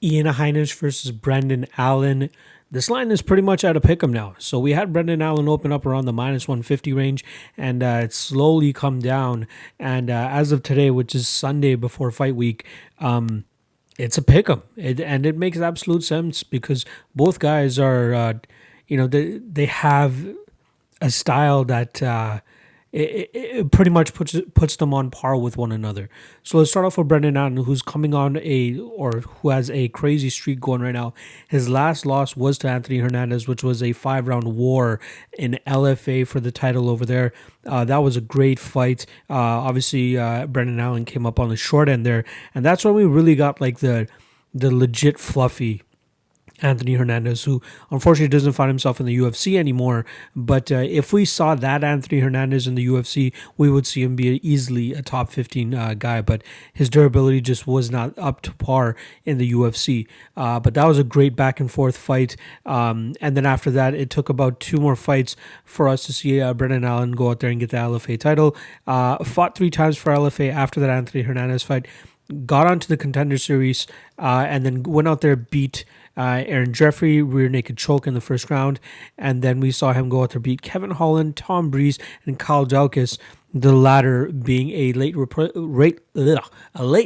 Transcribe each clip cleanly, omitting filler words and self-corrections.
Ian Heinisch versus Brendan Allen. This line is pretty much at a pick 'em now. So we had Brendan Allen open up around the minus 150 range, and it's slowly come down. And as of today, which is Sunday before fight week, it's a pick 'em, and it makes absolute sense because both guys are, they have a style that it pretty much puts them on par with one another. So let's start off with Brendan Allen, who's coming on who has a crazy streak going right now. His last loss was to Anthony Hernandez, which was a 5-round war in LFA for the title over there. That was a great fight. Obviously, Brendan Allen came up on the short end there, and that's when we really got like the legit fluffy Anthony Hernandez, who unfortunately doesn't find himself in the UFC anymore. But if we saw that Anthony Hernandez in the UFC, we would see him be easily a top 15 guy. But his durability just was not up to par in the UFC. But that was a great back and forth fight. And then after that, it took about 2 more fights for us to see Brendan Allen go out there and get the LFA title. Fought 3 times for LFA after that Anthony Hernandez fight. Got onto the Contender Series, and then went out there, beat Aaron Jeffrey, rear naked choke in the first round, and then we saw him go out there, beat Kevin Holland, Tom Breeze, and Kyle Daukaus, the latter being a late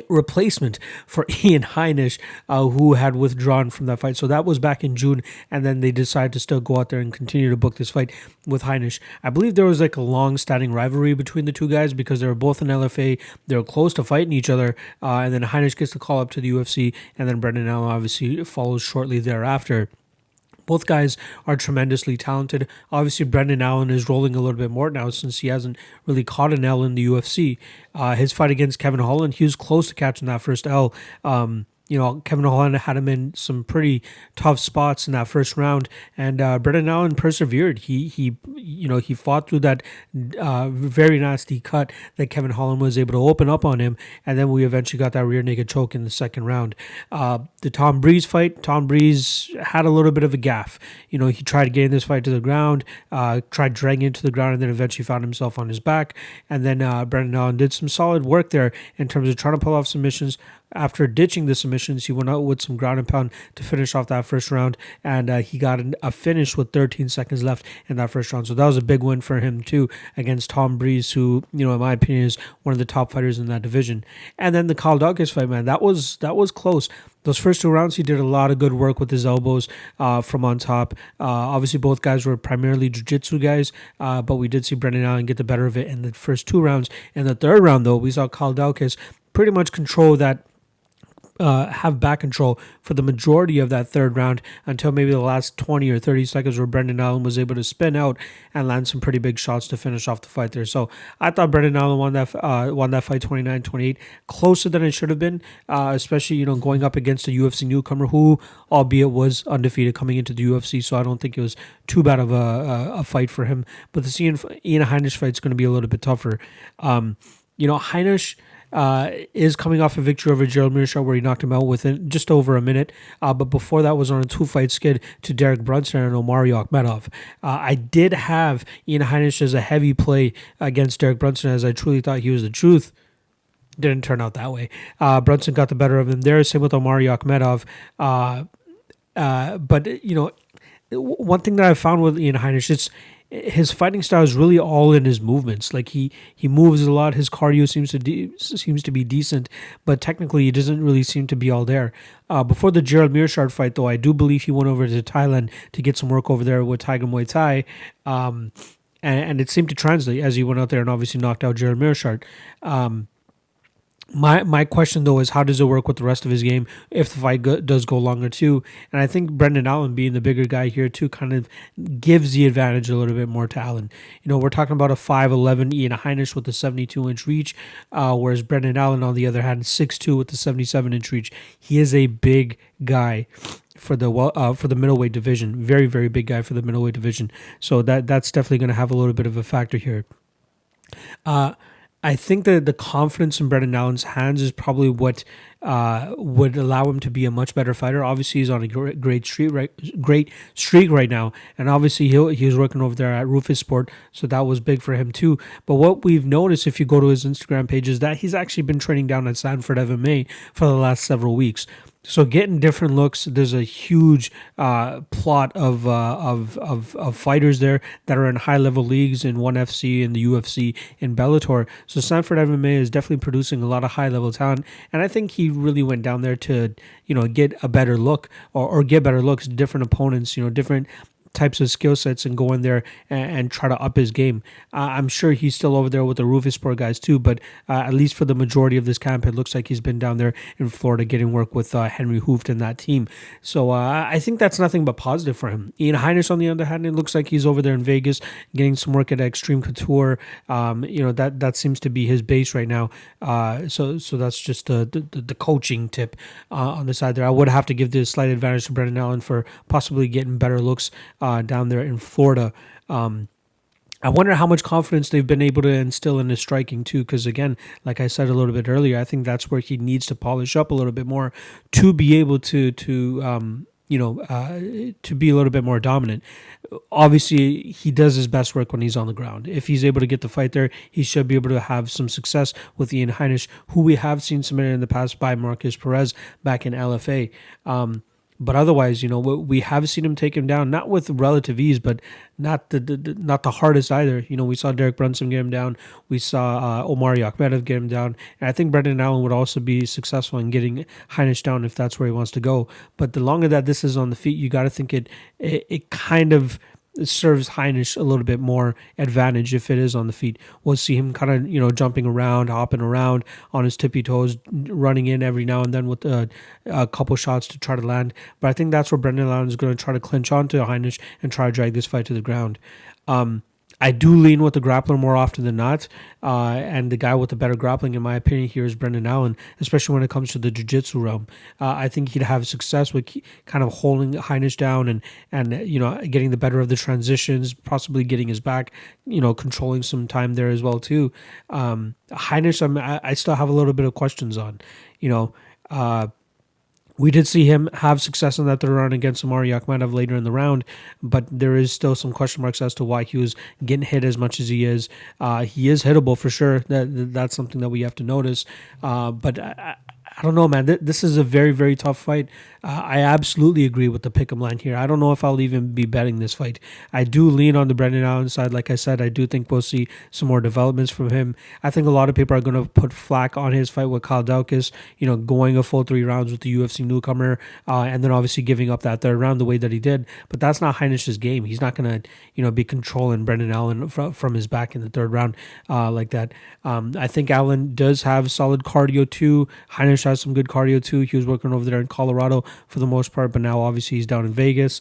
replacement for Ian Heinisch, who had withdrawn from that fight. So that was back in June, and then they decided to still go out there and continue to book this fight with Heinisch. I believe there was like a long-standing rivalry between the two guys because they were both in LFA. They were close to fighting each other, and then Heinisch gets the call up to the UFC, and then Brendan Allen obviously follows shortly thereafter. Both guys are tremendously talented. Obviously, Brendan Allen is rolling a little bit more now since he hasn't really caught an L in the UFC. His fight against Kevin Holland, he was close to catching that first L. Kevin Holland had him in some pretty tough spots in that first round, and Brendan Allen persevered. He fought through that very nasty cut that Kevin Holland was able to open up on him, and then we eventually got that rear naked choke in the second round. The Tom Breeze fight, Tom Breeze had a little bit of a gaffe. He tried getting this fight to the ground, tried dragging it to the ground, and then eventually found himself on his back. And then Brendan Allen did some solid work there in terms of trying to pull off submissions. After ditching the submissions, he went out with some ground and pound to finish off that first round, and he got a finish with 13 seconds left in that first round. So that was a big win for him too against Tom Breeze, who, in my opinion, is one of the top fighters in that division. And then the Kyle Daukaus fight, man, that was close. Those first 2 rounds, he did a lot of good work with his elbows from on top. Obviously, both guys were primarily jiu-jitsu guys, but we did see Brendan Allen get the better of it in the first 2 rounds. In the third round, though, we saw Kyle Daukaus pretty much control that, have back control for the majority of that third round until maybe the last 20 or 30 seconds where Brendan Allen was able to spin out and land some pretty big shots to finish off the fight there. So I thought Brendan Allen won that fight 29-28, closer than it should have been, especially, going up against a UFC newcomer who, albeit was undefeated coming into the UFC, so I don't think it was too bad of a fight for him. But the Ian Heinisch fight is going to be a little bit tougher. Heinisch is coming off a victory over Gerald Meerschaert where he knocked him out within just over a minute. But before that was on a 2-fight skid to Derek Brunson and Omari Akhmedov. I did have Ian Heinisch as a heavy play against Derek Brunson, as I truly thought he was the truth. Didn't turn out that way. Brunson got the better of him there. Same with Omari Akhmedov. But one thing that I found with Ian Heinisch, his fighting style is really all in his movements. Like he moves a lot. His cardio seems to be decent, but technically he doesn't really seem to be all there. Before the Gerald Meerschaert fight, though, I do believe he went over to Thailand to get some work over there with Tiger Muay Thai, and it seemed to translate as he went out there and obviously knocked out Gerald Meerschaert. My question, though, is how does it work with the rest of his game if the fight does go longer, too? And I think Brendan Allen being the bigger guy here, too, kind of gives the advantage a little bit more to Allen. We're talking about a 5'11" Ian Heinisch with a 72-inch reach, whereas Brendan Allen, on the other hand, 6'2" with a 77-inch reach. He is a big guy for the middleweight division. Very, very big guy for the middleweight division. So that's definitely going to have a little bit of a factor here. I think that the confidence in Brendan Allen's hands is probably what would allow him to be a much better fighter. Obviously, he's on a great streak right now, and obviously he was working over there at Rufus Sport, so that was big for him too. But what we've noticed, if you go to his Instagram page, is that he's actually been training down at Sanford MMA for the last several weeks. So getting different looks. There's a huge plot of fighters there that are in high level leagues in ONE FC, in the UFC, in Bellator. So Sanford MMA is definitely producing a lot of high level talent, and I think he really went down there to get a better look, or get better looks, different opponents, different types of skill sets, and go in there and try to up his game. I'm sure he's still over there with the Rufus Sport guys too, but at least for the majority of this camp, it looks like he's been down there in Florida getting work with Henry Hooft and that team. So I think that's nothing but positive for him. Ian Heinisch, on the other hand, it looks like he's over there in Vegas getting some work at Extreme Couture. That seems to be his base right now. So that's just the coaching tip on the side there. I would have to give this slight advantage to Brendan Allen for possibly getting better looks down there in Florida. I wonder how much confidence they've been able to instill in his striking too, because again, like I said a little bit earlier, I think that's where he needs to polish up a little bit more to be able to be a little bit more dominant. Obviously, he does his best work when he's on the ground. If he's able to get the fight there, he should be able to have some success with Ian Heinisch, who we have seen submitted in the past by Marcus Perez back in LFA. But otherwise, we have seen him take him down, not with relative ease, but not the hardest either. We saw Derek Brunson get him down. We saw Omari Akhmedov get him down. And I think Brendan Allen would also be successful in getting Heinisch down if that's where he wants to go. But the longer that this is on the feet, you got to think it kind of serves Heinisch a little bit more advantage if it is on the feet. We'll see him kind of, jumping around, hopping around on his tippy toes, running in every now and then with a couple shots to try to land. But I think that's where Brendan Allen is going to try to clinch onto Heinisch and try to drag this fight to the ground. I do lean with the grappler more often than not, and the guy with the better grappling, in my opinion, here is Brendan Allen, especially when it comes to the jiu-jitsu realm. I think he'd have success with kind of holding Heinisch down and getting the better of the transitions, possibly getting his back, controlling some time there as well too. Heinisch, I still have a little bit of questions on. We did see him have success in that third round against Omari Akhmedov later in the round, but there is still some question marks as to why he was getting hit as much as he is. He is hittable for sure. That's something that we have to notice. But I don't know, man. This is a very, very tough fight. I absolutely agree with the pick'em line here. I don't know if I'll even be betting this fight. I do lean on the Brendan Allen side. Like I said, I do think we'll see some more developments from him. I think a lot of people are going to put flack on his fight with Kyle Daukaus, going a full 3 rounds with the UFC newcomer, and then obviously giving up that third round the way that he did. But that's not Heinisch's game. He's not going to, be controlling Brendan Allen from his back in the third round like that. I think Allen does have solid cardio too. Heinisch has some good cardio too. He was working over there in Colorado for the most part, but now obviously he's down in Vegas.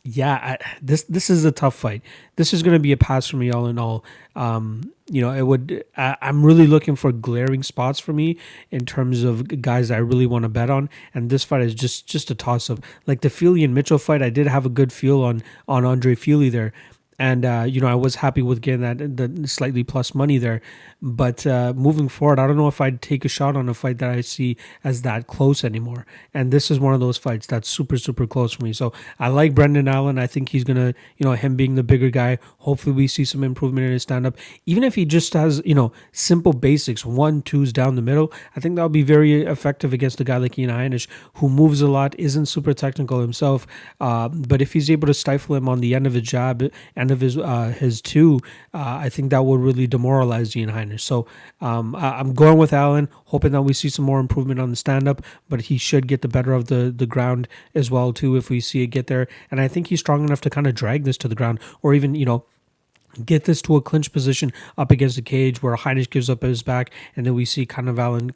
This is a tough fight. This is going to be a pass for me all in all. I'm really looking for glaring spots for me in terms of guys I really want to bet on, and this fight is just a toss up. Like the Feely and Mitchell fight, I did have a good feel on Andre Feely there. And, I was happy with getting the slightly plus money there. But moving forward, I don't know if I'd take a shot on a fight that I see as that close anymore. And this is one of those fights that's super, super close for me. So I like Brendan Allen. I think he's going to, him being the bigger guy, hopefully we see some improvement in his stand-up. Even if he just has, simple basics, 1-2s down the middle, I think that'll be very effective against a guy like Ian Heinisch, who moves a lot, isn't super technical himself. But if he's able to stifle him on the end of his jab and of his two, I think that would really demoralize Ian Heinisch. So I'm going with Allen, hoping that we see some more improvement on the stand-up, but he should get the better of the ground as well too if we see it get there. And I think he's strong enough to kind of drag this to the ground, or even, get this to a clinch position up against the cage where Heinisch gives up his back, and then we see kind of Allen,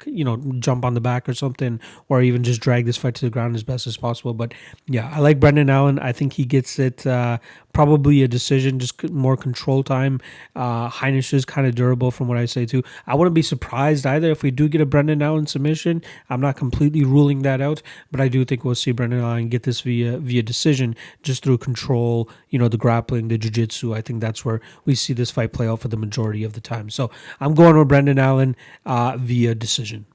jump on the back or something, or even just drag this fight to the ground as best as possible. But yeah, I like Brendan Allen. I think he gets it probably a decision, just more control time. Heinisch is kind of durable from what I say too. I wouldn't be surprised either if we do get a Brendan Allen submission. I'm not completely ruling that out, but I do think we'll see Brendan Allen get this via decision, just through control, the grappling, the jiu-jitsu. I think that's where we see this fight play out for the majority of the time. So I'm going with Brendan Allen via decision.